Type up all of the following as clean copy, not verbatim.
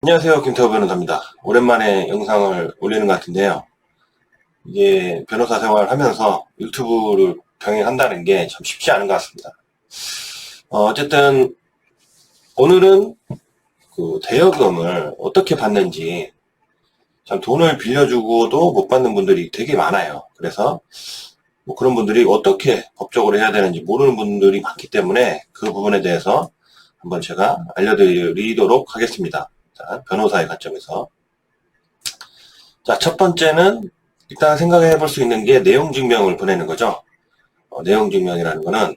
안녕하세요. 김태호 변호사입니다. 오랜만에 영상을 올리는 것 같은데요. 이게 변호사 생활을 하면서 유튜브를 병행한다는 게 참 쉽지 않은 것 같습니다. 어쨌든 오늘은 그 대여금을 어떻게 받는지, 참 돈을 빌려주고도 못 받는 분들이 되게 많아요. 그래서 뭐 그런 분들이 어떻게 법적으로 해야 되는지 모르는 분들이 많기 때문에 그 부분에 대해서 한번 제가 알려드리도록 하겠습니다. 자, 변호사의 관점에서. 자, 첫 번째는 일단 생각해 볼 수 있는 게 내용 증명을 보내는 거죠. 내용 증명이라는 거는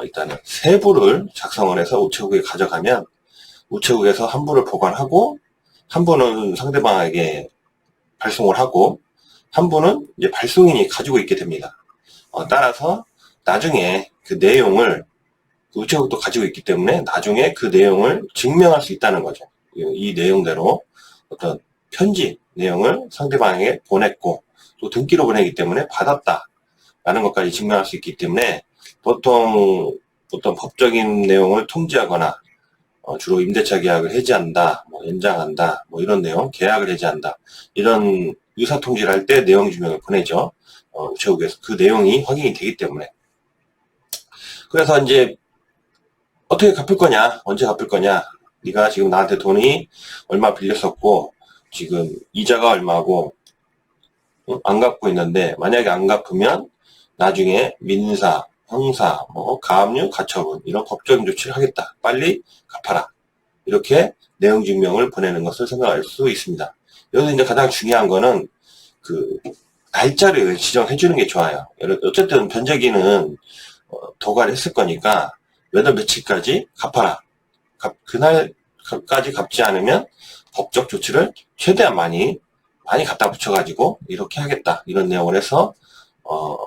일단은 세 부를 작성을 해서 우체국에 가져가면 우체국에서 한 부를 보관하고 한 부는 상대방에게 발송을 하고 한 부는 이제 발송인이 가지고 있게 됩니다. 따라서 나중에 그 내용을 우체국도 가지고 있기 때문에 나중에 그 내용을 증명할 수 있다는 거죠. 이 내용대로 어떤 편지 내용을 상대방에게 보냈고 또 등기로 보내기 때문에 받았다라는 것까지 증명할 수 있기 때문에 보통 어떤 법적인 내용을 통지하거나 주로 임대차 계약을 해지한다, 뭐 연장한다, 뭐 이런 내용, 계약을 해지한다 이런 의사통지를 할 때 내용 증명을 보내죠. 우체국에서 그 내용이 확인이 되기 때문에. 그래서 이제 어떻게 갚을 거냐, 언제 갚을 거냐, 네가 지금 나한테 돈이 얼마 빌렸었고 지금 이자가 얼마고 안 갚고 있는데 만약에 안 갚으면 나중에 민사, 형사, 뭐 가압류, 가처분 이런 법적인 조치를 하겠다. 빨리 갚아라. 이렇게 내용 증명을 보내는 것을 생각할 수 있습니다. 여기서 이제 가장 중요한 거는 그 날짜를 지정해 주는 게 좋아요. 어쨌든 변제기는 도달했을 거니까 몇 월 며칠까지 갚아라. 그날까지 갚지 않으면 법적 조치를 최대한 많이 갖다 붙여가지고 이렇게 하겠다. 이런 내용을 해서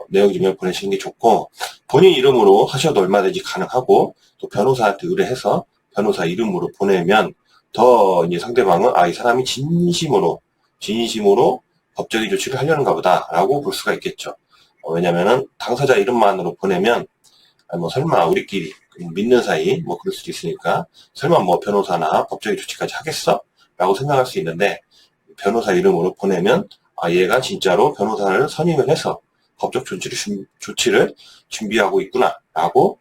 내용 증명 보내시는 게 좋고 본인 이름으로 하셔도 얼마든지 가능하고 또 변호사한테 의뢰해서 변호사 이름으로 보내면 더 이제 상대방은 이 사람이 진심으로 법적인 조치를 하려는가 보다라고 볼 수가 있겠죠. 왜냐면은 당사자 이름만으로 보내면 뭐 설마 우리끼리 믿는 사이 뭐 그럴 수도 있으니까 설마 뭐 변호사나 법적인 조치까지 하겠어? 라고 생각할 수 있는데 변호사 이름으로 보내면 얘가 진짜로 변호사를 선임을 해서 법적 조치를 준비하고 있구나 라고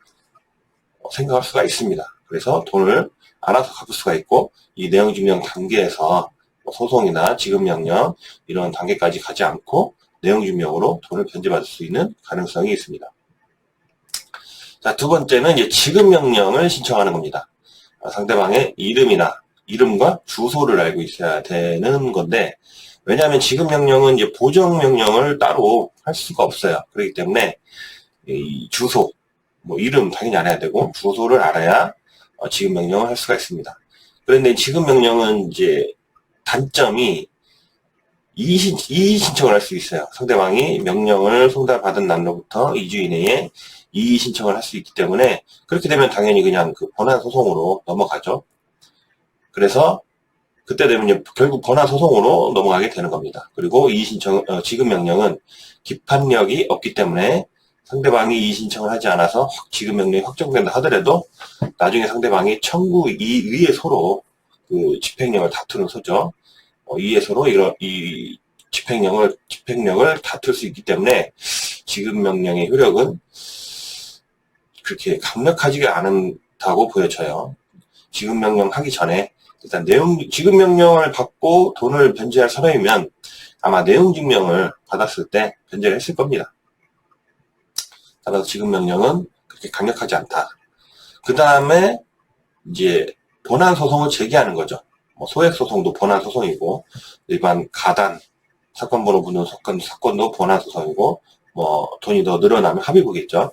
생각할 수가 있습니다. 그래서 돈을 알아서 갚을 수가 있고 이 내용 증명 단계에서 소송이나 지급명령 이런 단계까지 가지 않고 내용 증명으로 돈을 변제받을 수 있는 가능성이 있습니다. 자, 두 번째는 이제 지급명령을 신청하는 겁니다. 상대방의 이름과 주소를 알고 있어야 되는 건데, 왜냐하면 지급명령은 이제 보정명령을 따로 할 수가 없어요. 그렇기 때문에, 이 주소, 뭐 이름 당연히 알아야 되고, 주소를 알아야 지급명령을 할 수가 있습니다. 그런데 지급명령은 이제 단점이 이의 신청을 할 수 있어요. 상대방이 명령을 송달받은 날로부터 2주 이내에 이의 신청을 할 수 있기 때문에 그렇게 되면 당연히 그냥 그 본안 소송으로 넘어가죠. 그래서 그때 되면 이제 결국 본안 소송으로 넘어가게 되는 겁니다. 그리고 이의 신청 지급 명령은 기판력이 없기 때문에 상대방이 이의 신청을 하지 않아서 지급 명령이 확정된다 하더라도 나중에 상대방이 청구 이의에 서로 그 집행력을 다투는 소죠. 이에 서로 이 집행력을 다툴 수 있기 때문에 지급 명령의 효력은 그렇게 강력하지가 않다고 보여져요. 지급 명령 하기 전에 일단 지급 명령을 받고 돈을 변제할 사람이면 아마 내용 증명을 받았을 때 변제를 했을 겁니다. 따라서 지급 명령은 그렇게 강력하지 않다. 그 다음에 이제 본안 소송을 제기하는 거죠. 소액 소송도 본안 소송이고 일반 가단 사건 번호 묻는 사건도 본안 소송이고 돈이 더 늘어나면 합의보겠죠.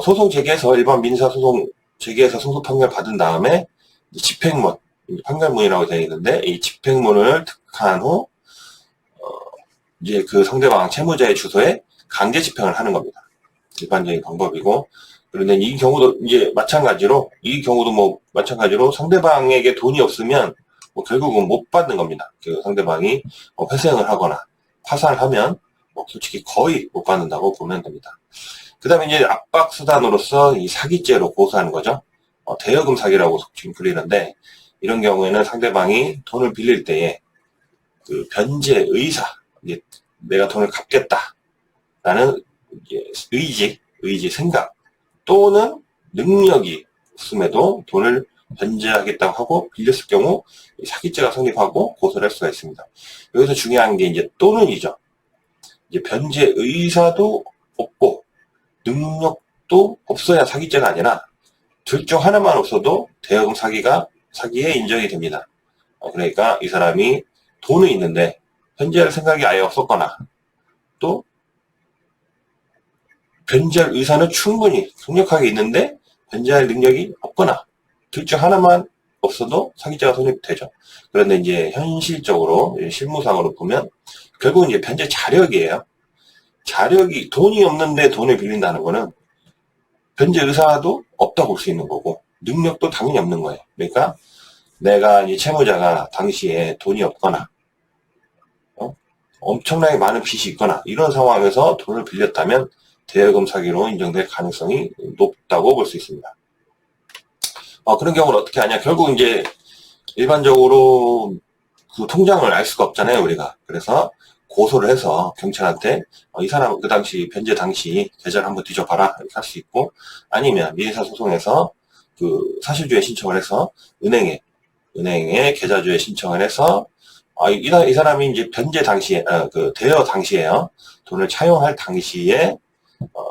소송 제기해서 일반 민사 소송 제기해서 승소 판결 받은 다음에 집행문 판결문이라고 되어 있는데 이 집행문을 득한 후 이제 그 상대방 채무자의 주소에 강제 집행을 하는 겁니다. 일반적인 방법이고 그런데 이 경우도 마찬가지로 상대방에게 돈이 없으면 결국은 못 받는 겁니다. 그 상대방이 회생을 하거나 파산을 하면 솔직히 거의 못 받는다고 보면 됩니다. 그 다음에 이제 압박 수단으로서 이 사기죄로 고소하는 거죠. 대여금 사기라고 지금 불리는데 이런 경우에는 상대방이 돈을 빌릴 때에 그 변제 의사, 이제 내가 돈을 갚겠다라는 의지, 생각 또는 능력이 없음에도 돈을 변제하겠다고 하고 빌렸을 경우 사기죄가 성립하고 고소를 할 수가 있습니다. 여기서 중요한 게 이제 또는이죠. 이제 변제 의사도 없고 능력도 없어야 사기죄가 아니라 둘 중 하나만 없어도 대여금 사기에 인정이 됩니다. 그러니까 이 사람이 돈은 있는데 변제할 생각이 아예 없었거나 또 변제할 의사는 충분히 강력하게 있는데 변제할 능력이 없거나 둘 중 하나만 없어도 사기죄가 성립되죠. 그런데 이제 현실적으로 실무상으로 보면 결국은 이제 변제 자력이에요. 자력이 돈이 없는데 돈을 빌린다는 거는 변제 의사도 없다고 볼 수 있는 거고 능력도 당연히 없는 거예요. 그러니까 내가 이 채무자가 당시에 돈이 없거나 엄청나게 많은 빚이 있거나 이런 상황에서 돈을 빌렸다면 대여금 사기로 인정될 가능성이 높다고 볼 수 있습니다. 그런 경우는 어떻게 하냐? 결국 이제 일반적으로 그 통장을 알 수가 없잖아요, 우리가. 그래서 고소를 해서 경찰한테 이 사람 그 당시 변제 당시 계좌를 한번 뒤져봐라 이렇게 할 수 있고, 아니면 민사 소송에서 그 사실주의 신청을 해서 은행에 계좌주의 신청을 해서 이 사람이 이제 변제 당시에 그 대여 당시에요, 돈을 차용할 당시에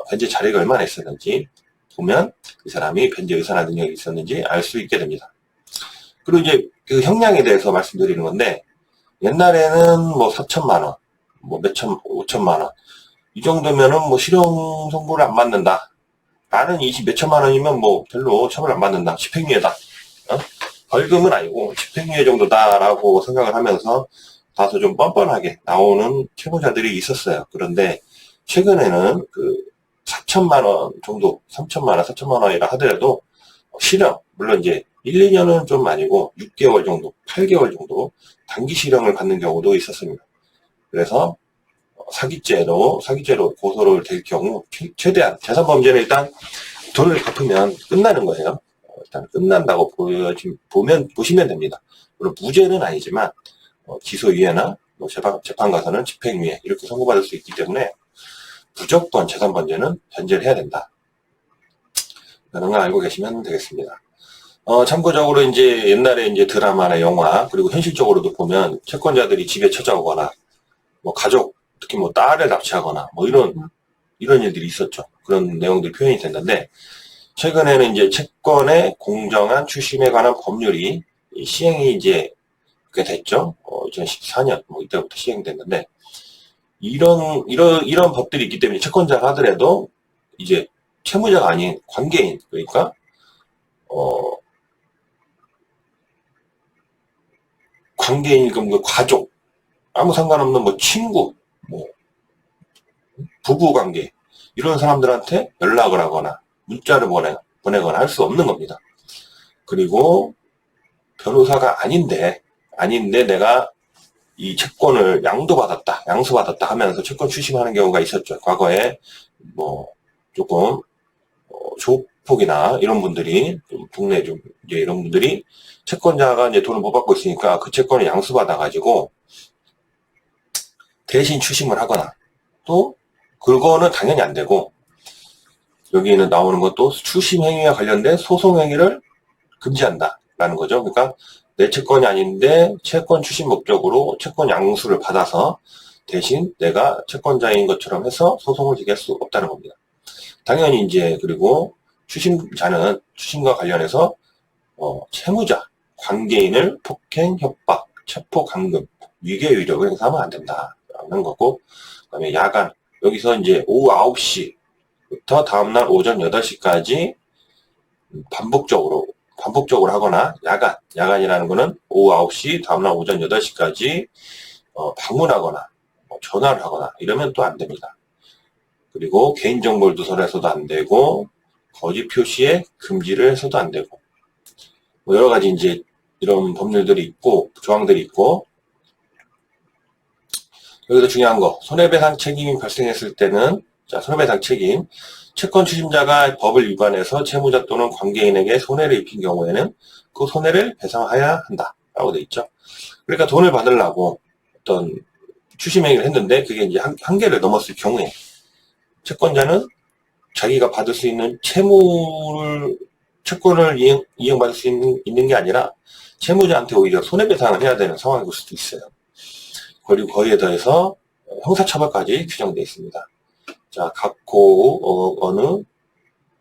변제 자력이 얼마나 있었는지 보면 이 사람이 변제 의사나 능력이 있었는지 알 수 있게 됩니다. 그리고 이제 그 형량에 대해서 말씀드리는 건데, 옛날에는 뭐 4천만 원, 뭐 5천만 원, 이 정도면은 뭐 실형 선고를 안 받는다. 나는 20몇천만 원이면 뭐 별로 처벌 안 받는다. 집행유예다. 벌금은 아니고 집행유예 정도다라고 생각을 하면서 다소 좀 뻔뻔하게 나오는 채무자들이 있었어요. 그런데 최근에는 그 4천만 원 정도, 3천만 원, 4천만 원이라 하더라도 실형, 물론 이제 1, 2년은 좀 아니고 6개월 정도, 8개월 정도 단기 실형을 받는 경우도 있었습니다. 그래서 사기죄로 고소를 될 경우 최대한 재산범죄는 일단 돈을 갚으면 끝나는 거예요. 일단 끝난다고 보시면 됩니다. 물론 무죄는 아니지만 기소유예나 뭐 재판 가서는 집행유예 이렇게 선고받을 수 있기 때문에 무조건 재산범죄는 변제를 해야 된다. 라는 걸 알고 계시면 되겠습니다. 참고적으로 이제 옛날에 이제 드라마나 영화, 그리고 현실적으로도 보면 채권자들이 집에 찾아오거나, 뭐 가족, 특히 뭐 딸을 납치하거나, 뭐 이런 일들이 있었죠. 그런 내용들이 표현이 됐는데, 최근에는 이제 채권의 공정한 추심에 관한 법률이 시행이 이제 꽤 됐죠. 2014년, 뭐 이때부터 시행됐는데, 이런 법들이 있기 때문에 채권자가 하더라도 이제 채무자가 아닌 관계인, 그러니까 관계인, 그 가족, 아무 상관없는 뭐 친구, 뭐 부부 관계 이런 사람들한테 연락을 하거나 문자를 보내거나 할 수 없는 겁니다. 그리고 변호사가 아닌데 내가 이 채권을 양수받았다 하면서 채권 추심하는 경우가 있었죠. 과거에 뭐 조금 조폭이나 이런 분들이 동네 좀 이제 이런 분들이 채권자가 이제 돈을 못 받고 있으니까 그 채권을 양수받아가지고 대신 추심을 하거나, 또 그거는 당연히 안 되고, 여기는 나오는 것도 추심 행위와 관련된 소송 행위를 금지한다라는 거죠. 그러니까 내 채권이 아닌데 채권 추심 목적으로 채권 양수를 받아서 대신 내가 채권자인 것처럼 해서 소송을 제기할 수 없다는 겁니다. 당연히 이제 그리고 추심자는 추심과 관련해서 채무자, 관계인을 폭행, 협박, 체포, 감금, 위계 위력을 행사하면 안 된다라는 거고, 그다음에 야간, 여기서 이제 오후 9시부터 다음날 오전 8시까지 반복적으로 하거나, 야간이라는 거는 오후 9시, 다음날 오전 8시까지 방문하거나 전화를 하거나 이러면 또 안 됩니다. 그리고 개인정보를 누설해서도 안 되고, 거짓 표시에 금지를 해서도 안 되고, 뭐 여러 가지 이제 이런 법률들이 있고, 조항들이 있고, 여기서 중요한 거, 손해배상 책임이 발생했을 때는, 자, 손해배상 책임, 채권 추심자가 법을 위반해서 채무자 또는 관계인에게 손해를 입힌 경우에는 그 손해를 배상해야 한다라고 돼 있죠. 그러니까 돈을 받으려고 어떤 추심행위를 했는데 그게 이제 한계를 넘었을 경우에 채권자는 자기가 받을 수 있는 채권을 이행받을 수 있는 게 아니라 채무자한테 오히려 손해배상을 해야 되는 상황일 수도 있어요. 그리고 거기에 더해서 형사처벌까지 규정되어 있습니다. 자, 각호 어느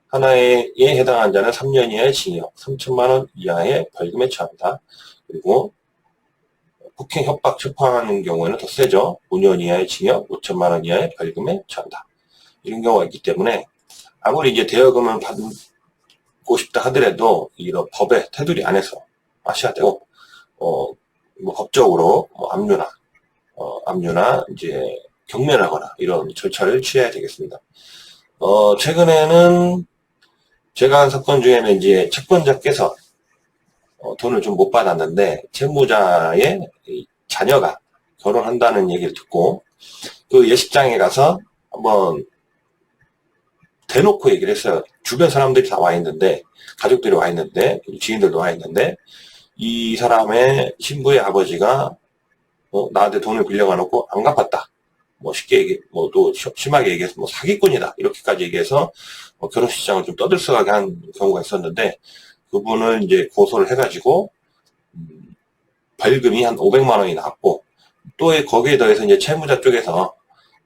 하나에 해당한 자는 3년 이하의 징역, 3천만 원 이하의 벌금에 처합니다. 그리고 폭행, 협박, 체포하는 경우에는 더 세죠. 5년 이하의 징역, 5천만 원 이하의 벌금에 처한다. 이런 경우가 있기 때문에 아무리 이제 대여금을 받고 싶다 하더라도 이런 법의 테두리 안에서 하셔야 되고, 뭐 법적으로 압류나 이제 경면하거나 이런 절차를 취해야 되겠습니다. 최근에는 제가 한 사건 중에는 이제 채권자께서 돈을 좀 못 받았는데 채무자의 자녀가 결혼한다는 얘기를 듣고 그 예식장에 가서 한번 대놓고 얘기를 했어요. 주변 사람들이 다 와 있는데, 가족들이 와 있는데, 지인들도 와 있는데, 이 사람의 신부의 아버지가 나한테 돈을 빌려가놓고 안 갚았다. 뭐 쉽게 또 심하게 얘기해서 사기꾼이다. 이렇게까지 얘기해서 결혼식장을 좀 떠들썩하게 한 경우가 있었는데, 그분을 이제 고소를 해가지고 벌금이 한 500만 원이 나왔고, 또 거기에 더해서 이제 채무자 쪽에서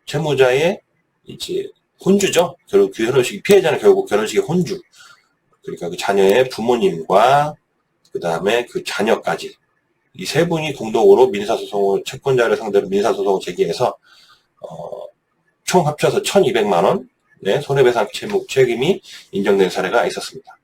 채무자의 이제 혼주죠. 결국 피해자는 결국 결혼식의 혼주. 그러니까 그 자녀의 부모님과 그 다음에 그 자녀까지 이 세 분이 공동으로 채권자를 상대로 민사소송을 제기해서 총 합쳐서 1,200만 원의 손해배상 책임이 인정된 사례가 있었습니다.